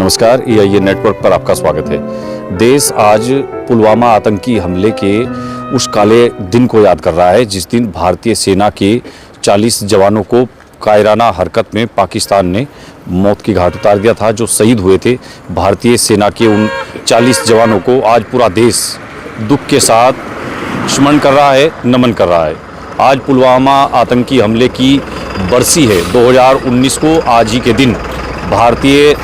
नमस्कार, EIA network पर आपका स्वागत है। देश आज पुलवामा आतंकी हमले के उस काले दिन को याद कर रहा है जिस दिन भारतीय सेना के 40 जवानों को कायराना हरकत में पाकिस्तान ने मौत की घाट उतार दिया था। जो शहीद हुए थे भारतीय सेना के उन 40 जवानों को आज पूरा देश दुख के साथ स्मरण कर रहा है, नमन कर रहा है। आज पुलवामा आतंकी हमले की बरसी है। 2019 को आज ही के दिन भारतीय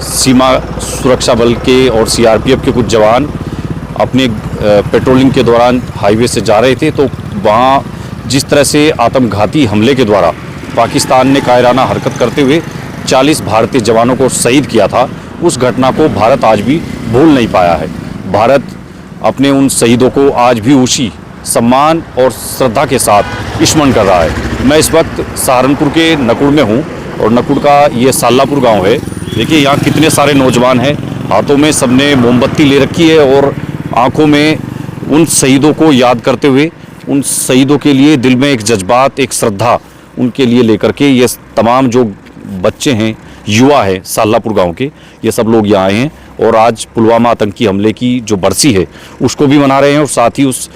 सीमा सुरक्षा बल के और CRPF के कुछ जवान अपने पेट्रोलिंग के दौरान हाईवे से जा रहे थे, तो वहाँ जिस तरह से आत्मघाती हमले के द्वारा पाकिस्तान ने कायराना हरकत करते हुए 40 भारतीय जवानों को शहीद किया था, उस घटना को भारत आज भी भूल नहीं पाया है। भारत अपने उन शहीदों को आज भी उसी सम्मान और श्रद्धा के साथ स्मरण कर रहा है। मैं इस वक्त सहारनपुर के नकुड़ में हूँ और नकुड़ का ये सालापुर गांव है। देखिए यहाँ कितने सारे नौजवान हैं, हाथों में सबने मोमबत्ती ले रखी है और आंखों में उन शहीदों को याद करते हुए, उन शहीदों के लिए दिल में एक जज्बात, एक श्रद्धा उनके लिए लेकर के ये तमाम जो बच्चे हैं, युवा हैं सालापुर गांव के, ये सब लोग यहाँ आए हैं और आज पुलवामा आतंकी हमले की जो बरसी है उसको भी मना रहे हैं और साथ ही उस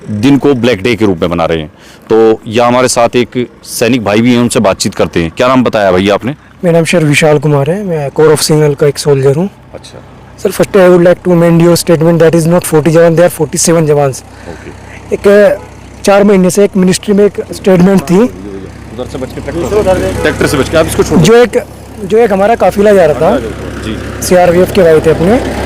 दिन को ब्लैक डे के रूप में मना रहे हैं। तो यहाँ हमारे साथ एक सैनिक भाई भी हैं, उनसे बातचीत करते हैं। क्या नाम बताया भैया आपने? मेरा नाम सर विशाल कुमार है, मैं कोर ऑफ सिग्नल का एक सोल्जर हूँ। अच्छा sir, first I would like to amend your statement that is not 40 जवान, दे आर 47 जवान। एक 4 महीने से एक मिनिस्ट्री में एक स्टेटमेंट थी, उधर से बच के ट्रैक्टर से बच के आप इसको छोड़ जो एक हमारा काफिला जा रहा था जी। CRPF के भाई थे अपने।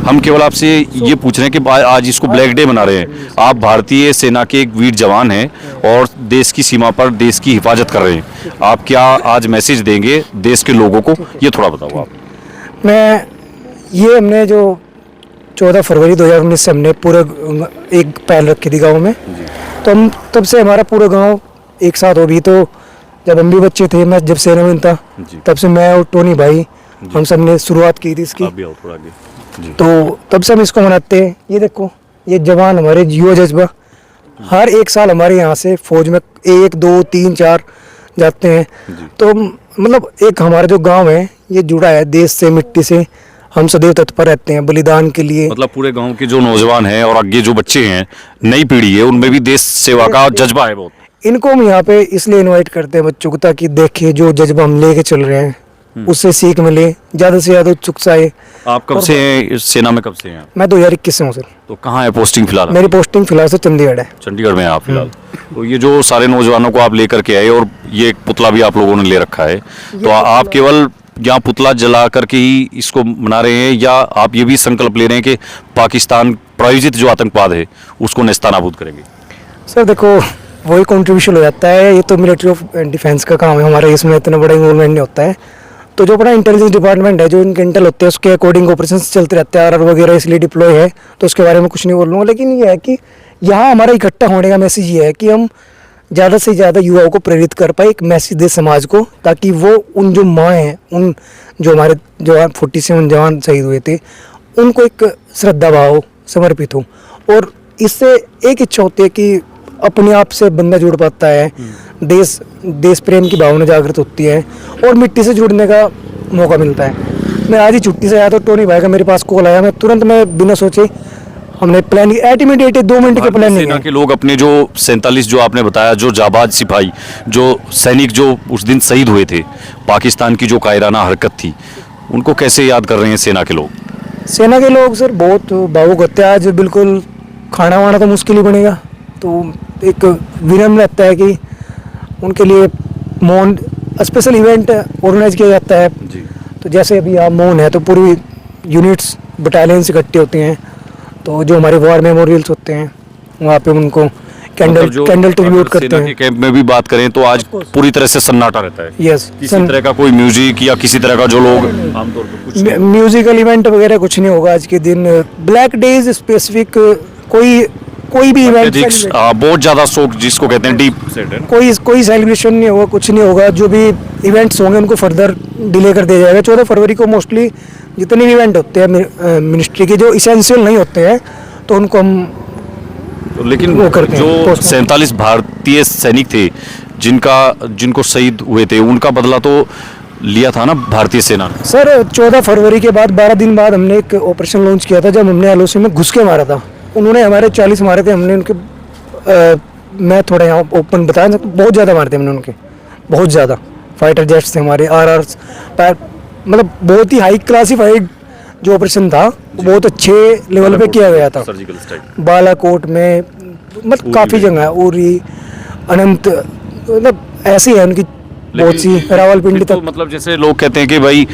हम केवल आपसे ये पूछ रहे हैं कि आज इसको ब्लैक डे मना रहे हैं। आप भारतीय सेना के एक वीर जवान हैं और देश की सीमा पर देश की हिफाजत कर रहे हैं। आप क्या आज मैसेज देंगे देश के लोगों को, ये थोड़ा बताओ आप। हमने जो 14 फरवरी 2019 से हमने पूरे एक पहल रखी थी गाँव में, तो हम तब से हमारा पूरा गाँव एक साथ हो गई। तो जब हम भी बच्चे थे, मैं जब सेना में था, तब से मैं और टोनी भाई हम सब ने शुरुआत की थी इसकी। तो तब से हम इसको मनाते हैं। ये देखो, ये जवान हमारे युवा जज्बा हर एक साल हमारे यहाँ से फौज में 1, 2, 3, 4 जाते हैं। तो मतलब एक हमारा जो गांव है ये जुड़ा है देश से, मिट्टी से। हम सदैव तत्पर रहते हैं बलिदान के लिए। मतलब पूरे गांव के जो नौजवान हैं और आगे जो बच्चे हैं, नई पीढ़ी है, उनमें भी देश सेवा का जज्बा है बहुत। इनको हम यहाँ पे इसलिए इनवाइट करते हैं बच्चों को, ताकि देखे जो जज्बा हम लेके चल रहे हैं उससे सीख मिले, ज़्यादा से ज़्यादा उत्सुकता है। आप कब से हैं सेना में, कब से हैं? मैं 2021 से हूँ सर। तो कहाँ है पोस्टिंग फिलहाल? मेरी पोस्टिंग फिलहाल से चंडीगढ़ है। चंडीगढ़ में आप फिलहाल। तो ये जो सारे नौजवानों को आप लेकर के आए और ये एक पुतला भी आप लोगों ने ले रखा है, तो आप केवल यहाँ पुतला जला करके ही इसको मना रहे हैं या आप ये भी संकल्प ले रहे हैं कि पाकिस्तान प्रायोजित जो आतंकवाद है उसको नेस्तनाबूद करेंगे? सर देखो, वही कंट्रीब्यूशन हो जाता है। ये तो मिलिट्री ऑफ डिफेंस का काम है हमारा, इसमें इतना बड़ा इन्वॉल्वमेंट नहीं होता है। तो जो अपना इंटेलिजेंस डिपार्टमेंट है, जो इनके इंटेल होते हैं, उसके अकॉर्डिंग ऑपरेशंस चलते रहते हैं। RR वगैरह इसलिए डिप्लॉय है, तो उसके बारे में कुछ नहीं बोल रहा हूँ। लेकिन ये है कि यहाँ हमारा इकट्ठा होने का मैसेज ये है कि हम ज़्यादा से ज़्यादा युवाओं को प्रेरित कर पाए, एक मैसेज दे समाज को, ताकि वो उन जो माँ हैं, उन जो हमारे जो 47 जवान शहीद हुए थे, उनको एक श्रद्धा भाव समर्पित हो। और इससे एक इच्छा होती है कि अपने आप से बंदा जुड़ पाता है, देश प्रेम की भावना जागृत होती है और मिट्टी से जुड़ने का मौका मिलता है। मैं आज ही छुट्टी से आया तो टोनी भाई का मेरे पास कॉल आया, मैं तुरंत बिना सोचे हमने प्लान इमीडिएट 2 मिनट के प्लान सेना के लोग अपने जो 47 जो आपने बताया, जो जाबाज सिपाही, जो सैनिक जो उस दिन शहीद हुए थे, पाकिस्तान की जो कायराना हरकत थी, उनको कैसे याद कर रहे हैं सेना के लोग? सेना के लोग सर बहुत भावुक होते हैं। आज बिल्कुल खाना वाना तो मुश्किल ही बनेगा, तो एक विनम्र रहता है कि उनके लिए मौन स्पेशल इवेंट ऑर्गेनाइज किया जाता है जी। तो जैसे अभी यहाँ मौन है, तो पूरी यूनिट्स बटालियंस इकट्ठे होते हैं, तो जो हमारे वॉर मेमोरियल्स होते हैं वहाँ पे उनको कैंडल ट्रिब्यूट करते हैं। कैंप में भी बात करें तो आज पूरी तरह से सन्नाटा रहता है। यस, किसी तरह का कोई म्यूजिक या किसी तरह का जो लोग आमतौर पर कुछ म्यूजिकल इवेंट वगैरह कुछ नहीं होगा आज के दिन। ब्लैक डेज स्पेसिफिक कोई भी इवेंट बहुत ज्यादा शोक जिसको कहते हैं डीप सेट है, कोई सेलिब्रेशन नहीं होगा, कुछ नहीं होगा। जो भी इवेंट्स होंगे उनको फर्दर डिले कर दिया जाएगा। 14 फरवरी को मोस्टली जितने भी इवेंट होते हैं मिनिस्ट्री के, जो इसेंशियल नहीं होते हैं, तो उनको हम तो लेकिन जो 47 भारतीय सैनिक थे जिनको शहीद हुए थे, उनका बदला तो लिया था ना भारतीय सेना ने। सर 14 फरवरी के बाद 12 दिन बाद हमने एक ऑपरेशन लॉन्च किया था, जब हमने एलओसी में घुस के मारा था। उन्होंने हमारे 40 मारे थे, हमने उनके मैं थोड़ा यहाँ ओपन बताया, बहुत ज़्यादा मारे थे हमने उनके, बहुत ज़्यादा। फाइटर जेट्स थे हमारे, RRs, मतलब बहुत ही हाई क्लासीफाइड जो ऑपरेशन था वो बहुत अच्छे लेवल पे किया गया था। सर्जिकल स्ट्राइक बालाकोट में, मतलब काफ़ी जगह, उरी, अनंत, मतलब ऐसी है उनकी बहुत सी, रावलपिंडी तो तक। मतलब जैसे लोग कहते हैं कि भाई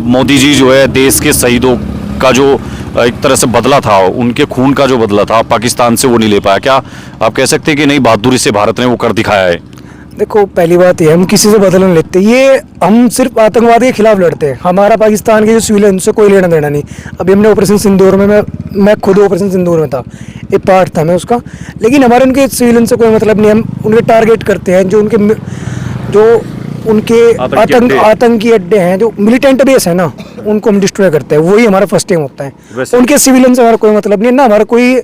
मोदी जी जो है देश के शहीदों का जो एक तरह से बदला था, उनके खून का जो बदला था पाकिस्तान से वो नहीं ले पाया। क्या आप कह सकते हैं कि नहीं, बहादुरी से भारत ने वो कर दिखाया है? देखो पहली बात ये, हम किसी से बदला नहीं लेते, ये हम सिर्फ आतंकवाद के खिलाफ लड़ते हैं। हमारा पाकिस्तान के जो सिविलियन उनसे कोई लेना देना नहीं। अभी हमने ऑपरेशन सिंदूर में, मैं खुद ऑपरेशन सिंदूर में था, एक पार्ट था मैं उसका, लेकिन हमारे उनके सिविलियन से कोई मतलब नहीं। हम उनके टारगेट करते हैं, जो उनके आतंकी अड्डे हैं, जो मिलिटेंट बेस है ना, उनको हम डिस्ट्रॉय करते हैं। वही हमारा फर्स्ट एम होता है। उनके सिविलियन से हमारा कोई मतलब नहीं है ना। हमारा कोई,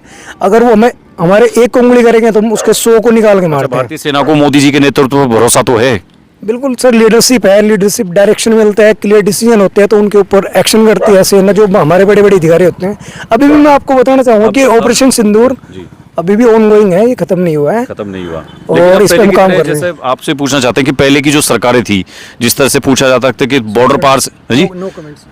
अगर वो हमें हमारे एक उंगली करेंगे तो हम उसके 100 को निकाल के मारते हैं। भारतीय सेना को मोदी जी के नेतृत्व पर भरोसा तो है? बिल्कुल सर, लीडरशिप है, लीडरशिप डायरेक्शन मिलता है, क्लियर डिसीजन होते हैं तो उनके ऊपर एक्शन करती है सेना, जो हमारे बड़े बड़े अधिकारी होते हैं। अभी भी मैं आपको बताना चाहूँगा कि ऑपरेशन सिंदूर अभी भी ऑनगोइंग है, ये खत्म नहीं हुआ है, खत्म नहीं हुआ। और इस पे हम काम कर रहे हैं। जैसे आपसे पूछना चाहते हैं कि पहले की जो सरकारें थी, जिस तरह से पूछा जाता था कि बॉर्डर पार से, जी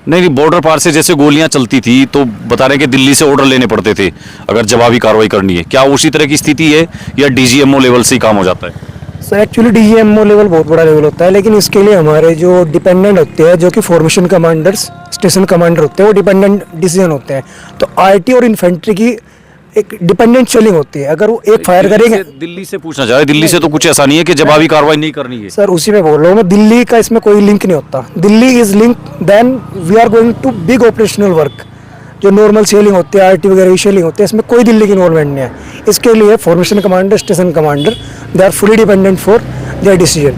नहीं, बॉर्डर पार से जैसे गोलियां चलती थी तो बता रहे हैं कि दिल्ली से ऑर्डर लेने पड़ते थे अगर जवाबी कार्रवाई करनी है। क्या उसी तरह की स्थिति है या DGMO लेवल से ही काम हो जाता है? सर एक्चुअली DGMO लेवल बहुत बड़ा लेवल होता है, लेकिन इसके लिए हमारे जो डिपेंडेंट होते हैं, जो कि फॉर्मेशन कमांडर्स, स्टेशन कमांडर होते हैं, वो डिपेंडेंट डिसीजन होते हैं। तो RT और इन्फेंट्री की एक डिपेंडेंट शेलिंग होती है। अगर वो एक फायर करेंगे, दिल्ली से पूछना चाह रहे, दिल्ली से तो कुछ ऐसा नहीं है कि जवाबी कार्रवाई नहीं करनी है। सर उसी में बोल रहा हूँ मैं, दिल्ली का इसमें कोई लिंक नहीं होता। Delhi is link, then we are going to big operational work. जो नॉर्मल सेलिंग होती है, RT वगैरह की सेलिंग होती है, इसमें कोई दिल्ली की इन्वॉल्वमेंट नहीं है। इसके लिए formation commander, station commander, they are fully dependent for their decision.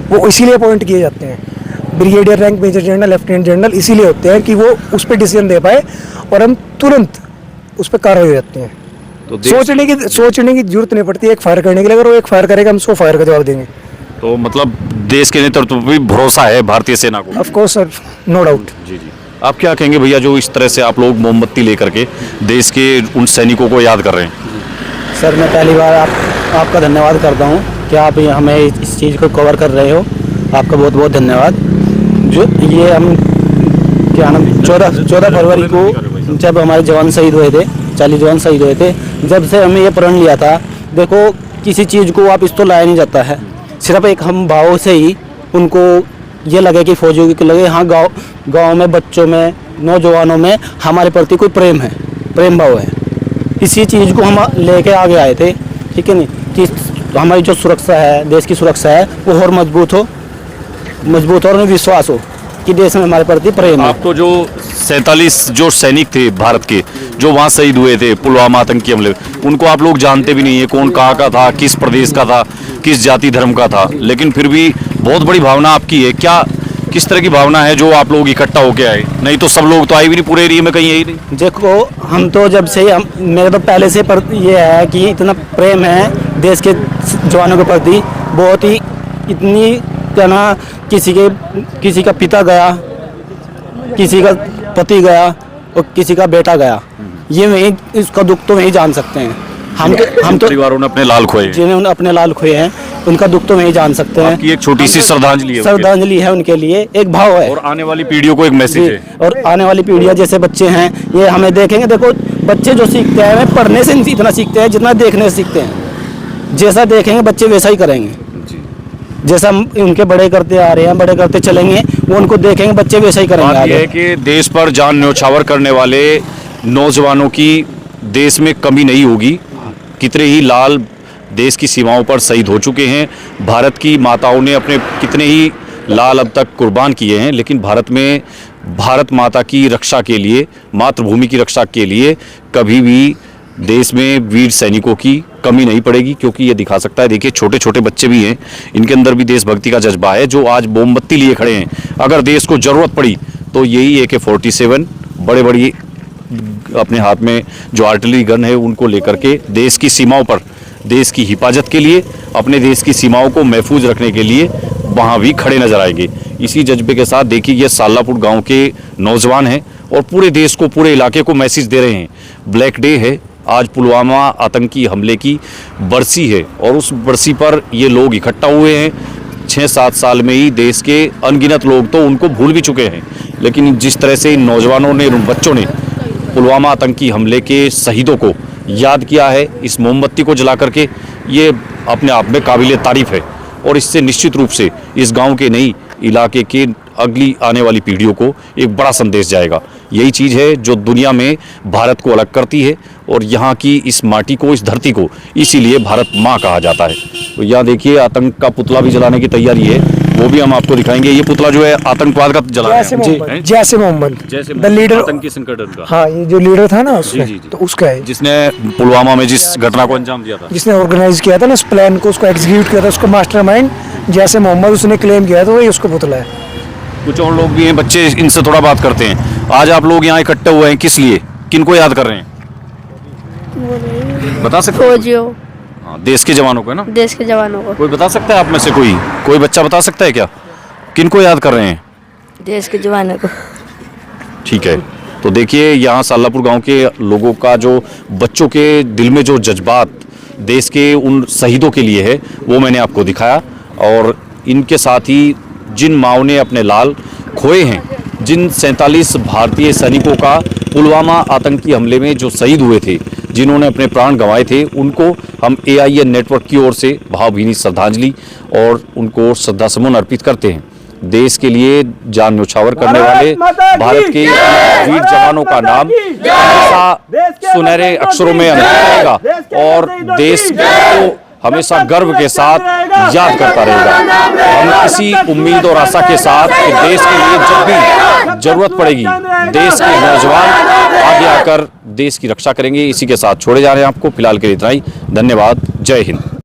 वो इसीलिए अपॉइंट किए जाते हैं। Brigadier rank, major general, lieutenant general इसीलिए होते हैं कि वो उस पर डिसीजन दे पाए और हम तुरंत उस पर कार्रवाई हो जाती है। तो सोचने की जरूरत नहीं पड़ती एक फायर करने के लिए। अगर वो एक फायर करेगा, हम 100 फायर का जवाब देंगे। तो मतलब देश के नेतृत्व पर भी भरोसा है भारतीय सेना को? Of course sir, no doubt. जी जी। आप क्या कहेंगे भैया, जो इस तरह से आप लोग मोमबत्ती लेकर के देश के उन सैनिकों को याद कर रहे हैं? सर मैं पहली बार आपका धन्यवाद करता हूँ कि आप हमें इस चीज़ को कवर कर रहे हो। आपका बहुत बहुत धन्यवाद। जो ये हम क्या नाम 14 फरवरी को जब हमारे जवान शहीद हुए थे, 40 जवान शहीद हुए थे, जब से हमने ये प्रण लिया था। देखो किसी चीज़ को वापस तो लाया नहीं जाता है, सिर्फ एक हम भाव से ही उनको ये लगे कि फौजियों को लगे हाँ गाँव में, बच्चों में, नौजवानों में हमारे प्रति कोई प्रेम है, प्रेम भाव है। इसी चीज़ को हम लेके आगे आए थे, ठीक है नहीं, कि हमारी जो सुरक्षा है, देश की सुरक्षा है, वो और मजबूत हो और विश्वास हो कि देश में हमारे प्रति प्रेम है। आप तो जो 47 जो सैनिक थे भारत के, जो वहाँ शहीद हुए थे पुलवामा आतंकी हमले, उनको आप लोग जानते भी नहीं है कौन कहाँ का था, किस प्रदेश का था, किस जाति धर्म का था, लेकिन फिर भी बहुत बड़ी भावना आपकी है। क्या किस तरह की भावना है जो आप लोग इकट्ठा होके आए? नहीं तो सब लोग तो आए भी नहीं, पूरे एरिया में कहीं यही नहीं। देखो हम तो जब से मेरे तो पहले से ये है कि इतना प्रेम है देश के जवानों के प्रति, बहुत ही इतनी क्या ना, किसी का पिता गया, किसी का पति गया और किसी का बेटा गया, ये वही इसका दुख तो वही जान सकते हैं। हम तो परिवारों ने अपने लाल खोए, जिन्होंने अपने लाल खोए हैं, उनका दुख तो वही जान सकते हैं। आपकी एक छोटी सी श्रद्धांजलि है उनके लिए, एक भाव है और आने वाली पीढ़ियों को एक मैसेज है। और आने वाली पीढ़ियां जैसे बच्चे हैं, ये हमें देखेंगे। देखो बच्चे जो सीखते हैं, वे पढ़ने से इतना सीखते हैं जितना देखने से सीखते हैं। जैसा देखेंगे बच्चे वैसा ही करेंगे, जैसा उनके बड़े करते आ रहे हैं, बड़े करते चलेंगे, वो उनको देखेंगे बच्चे वैसा ही करेंगे। बात यह है कि देश पर जान न्यौछावर करने वाले नौजवानों की देश में कमी नहीं होगी। कितने ही लाल देश की सीमाओं पर शहीद हो चुके हैं, भारत की माताओं ने अपने कितने ही लाल अब तक कुर्बान किए हैं, लेकिन भारत में भारत माता की रक्षा के लिए, मातृभूमि की रक्षा के लिए कभी भी देश में वीर सैनिकों की कमी नहीं पड़ेगी, क्योंकि ये दिखा सकता है। देखिए छोटे छोटे बच्चे भी हैं, इनके अंदर भी देशभक्ति का जज्बा है, जो आज मोमबत्ती लिए खड़े हैं। अगर देश को ज़रूरत पड़ी तो यही AK-47 बड़े बड़ी अपने हाथ में जो आर्टिलरी गन है उनको लेकर के देश की सीमाओं पर, देश की हिफाजत के लिए, अपने देश की सीमाओं को महफूज रखने के लिए वहाँ भी खड़े नजर आएंगे। इसी जज्बे के साथ देखिए ये सालापुर गांव के नौजवान हैं और पूरे देश को, पूरे इलाके को मैसेज दे रहे हैं। ब्लैक डे है आज, पुलवामा आतंकी हमले की बरसी है और उस बरसी पर ये लोग इकट्ठा हुए हैं। 6-7 साल में ही देश के अनगिनत लोग तो उनको भूल भी चुके हैं, लेकिन जिस तरह से इन नौजवानों ने, इन बच्चों ने पुलवामा आतंकी हमले के शहीदों को याद किया है इस मोमबत्ती को जला करके, ये अपने आप में काबिल तारीफ है। और इससे निश्चित रूप से इस गांव के नहीं, इलाके के अगली आने वाली पीढ़ियों को एक बड़ा संदेश जाएगा। यही चीज़ है जो दुनिया में भारत को अलग करती है और यहाँ की इस माटी को, इस धरती को इसीलिए भारत माँ कहा जाता है। तो यहाँ देखिए आतंक का पुतला भी जलाने की तैयारी है, वो भी हम आपको दिखाएंगे। ये पुतला जो है आतंकवाद का जला जैसे मोहम्मद द लीडर, आतंकी संगठन का। हाँ, ये जो लीडर था ना उसमें, जी। तो उसका है, जिसने पुलवामा में जिस घटना को अंजाम दिया था, जिसने ऑर्गेनाइज किया था ना उस प्लान को, उसको एग्जीक्यूट किया था, उसका मास्टरमाइंड जैसे मोहम्मद उसने क्लेम किया, तो वही उसका पुतला है। कुछ और लोग भी हैं, बच्चे, इनसे थोड़ा बात करते हैं। आज आप लोग यहाँ इकट्ठे हुए हैं किस लिए, किन को याद कर रहे हैं, बता सकते हैं? फौजियों, हाँ, देश के जवानों को है ना। देश के जवानों को, कोई बता सकता है आप में से, कोई बच्चा बता सकता है क्या, किन को याद कर रहे हैं? देश के जवानों को। ठीक है, तो देखिए यहाँ सालापुर गांव के लोगों का जो, बच्चों के दिल में जो जज्बात देश के उन शहीदों के लिए है, वो मैंने आपको दिखाया। और इनके साथ ही जिन माओ ने अपने लाल खोए हैं, जिन 47 भारतीय सैनिकों का पुलवामा आतंकी हमले में जो शहीद हुए थे, जिन्होंने अपने प्राण गंवाए थे, उनको हम AIN नेटवर्क की ओर से भावभीनी श्रद्धांजलि और उनको श्रद्धासुमन अर्पित करते हैं। देश के लिए जान न्यौछावर करने वाले भारत के वीर जवानों का नाम हमेशा सुनहरे अक्षरों में अंकित रहेगा और देश को हमेशा गर्व के साथ याद करता रहेगा। हम इसी उम्मीद और आशा के साथ कि देश के लिए जब भी जरूरत पड़ेगी, देश के नौजवान आगे आकर देश की रक्षा करेंगे। इसी के साथ छोड़े जा रहे हैं आपको, फिलहाल के लिए इतना ही। धन्यवाद, जय हिंद।